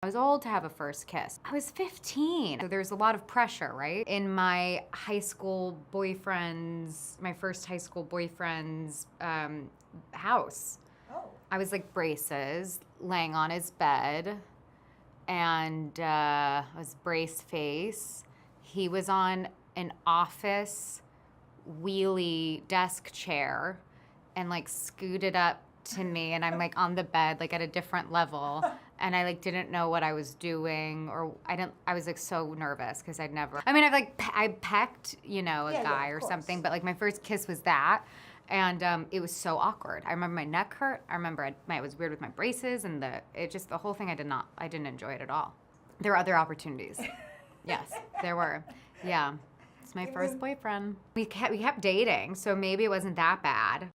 I was old to have a first kiss. I was 15. So there's a lot of pressure, right? In my high school boyfriend's, my first high school boyfriend's house. Oh. I was like braces, laying on his bed, and I was brace face. He was on an office wheelie desk chair and like scooted up to me, and I'm like on the bed, like at a different level. And I like didn't know what I was doing, or I was like so nervous because I've I pecked, you know, a guy or something, but like my first kiss was that. And it was so awkward. I remember my neck hurt. I remember it was weird with my braces, and the whole thing, I didn't enjoy it at all. There were other opportunities. Yes, there were. Yeah, it's my first boyfriend. We kept dating, so maybe it wasn't that bad.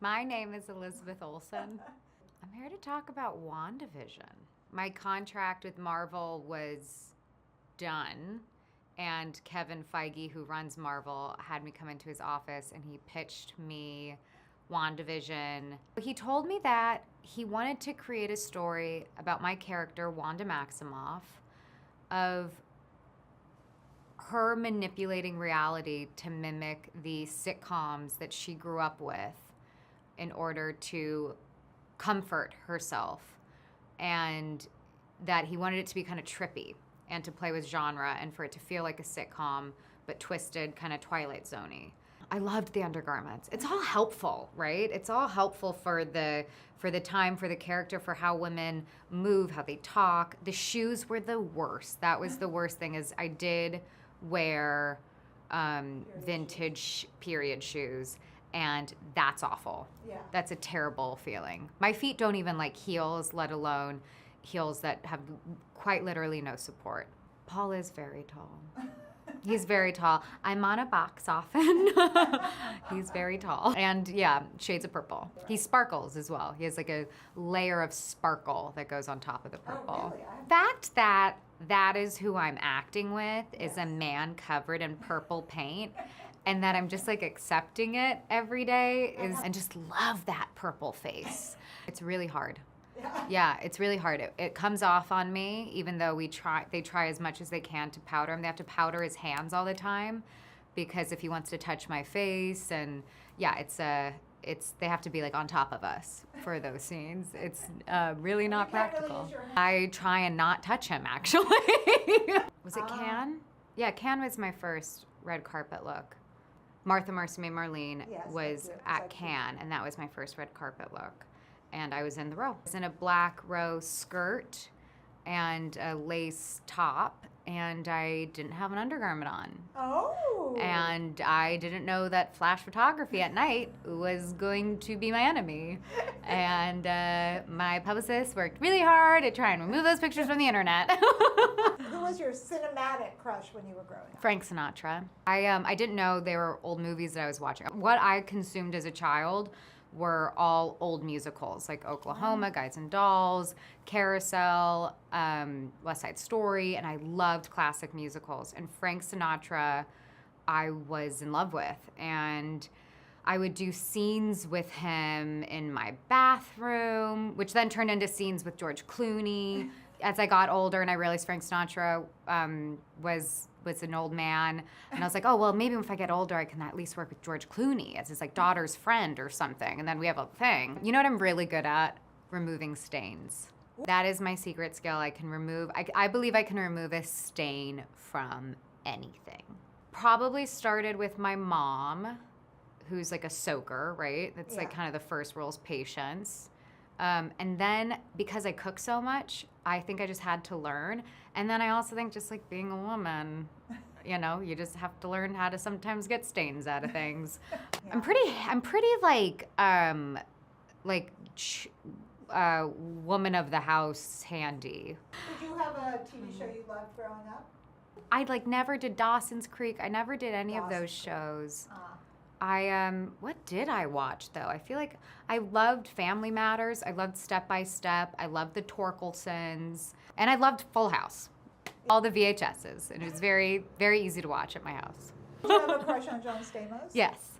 My name is Elizabeth Olsen. I'm here to talk about WandaVision. My contract with Marvel was done, and Kevin Feige, who runs Marvel, had me come into his office and he pitched me WandaVision. He told me that he wanted to create a story about my character, Wanda Maximoff, of her manipulating reality to mimic the sitcoms that she grew up with in order to comfort herself, and that he wanted it to be kind of trippy and to play with genre and for it to feel like a sitcom but twisted, kind of Twilight Zone-y. I loved the undergarments. It's all helpful, right? It's all helpful for the time, for the character, for how women move, how they talk. The shoes were the worst. That was the worst thing, is I did wear vintage period shoes, and that's awful. Yeah. That's a terrible feeling. My feet don't even like heels, let alone heels that have quite literally no support. Paul is very tall. He's very tall. I'm on a box often. He's very tall. And yeah, shades of purple. He sparkles as well. He has like a layer of sparkle that goes on top of the purple. Oh, really? The fact that that is who I'm acting with, is a man covered in purple paint, and that I'm just like accepting it every day and just love that purple face. It's really hard. Yeah, it's really hard. It comes off on me, even though they try as much as they can to powder him. They have to powder his hands all the time, because if he wants to touch my face, and yeah, they have to be like on top of us for those scenes. It's really not practical. Really I try and not touch him, actually. Was it Cannes? Yeah, Cannes was my first red carpet look. Martha Marcy Marlene was at Cannes, and that was my first red carpet look. And I was in the row. I was in a black rose skirt and a lace top, and I didn't have an undergarment on. Oh. And I didn't know that flash photography at night was going to be my enemy. And my publicist worked really hard to try and remove those pictures from the internet. Who was your cinematic crush when you were growing up? Frank Sinatra. I didn't know they were old movies that I was watching. What I consumed as a child were all old musicals, like Oklahoma, Guys and Dolls, Carousel, West Side Story, and I loved classic musicals. And Frank Sinatra, I was in love with, and I would do scenes with him in my bathroom, which then turned into scenes with George Clooney. As I got older and I realized Frank Sinatra was an old man, and I was like, oh, well, maybe if I get older, I can at least work with George Clooney as his like daughter's friend or something, and then we have a thing. You know what I'm really good at? Removing stains. That is my secret skill. I can remove, I believe I can remove a stain from anything. Probably started with my mom, who's like a soaker, right? That's like kind of the first rule's patience. And then because I cook so much, I think I just had to learn. And then I also think just like being a woman, you know, you just have to learn how to sometimes get stains out of things. I'm pretty woman of the house handy. Did you have a TV show you loved growing up? I like never did Dawson's Creek. I never did any of those shows. What did I watch though? I feel like I loved Family Matters. I loved Step by Step. I loved the Torkelsons, and I loved Full House. All the VHSs, and it was very, very easy to watch at my house. Did you have a crush on John Stamos? Yes.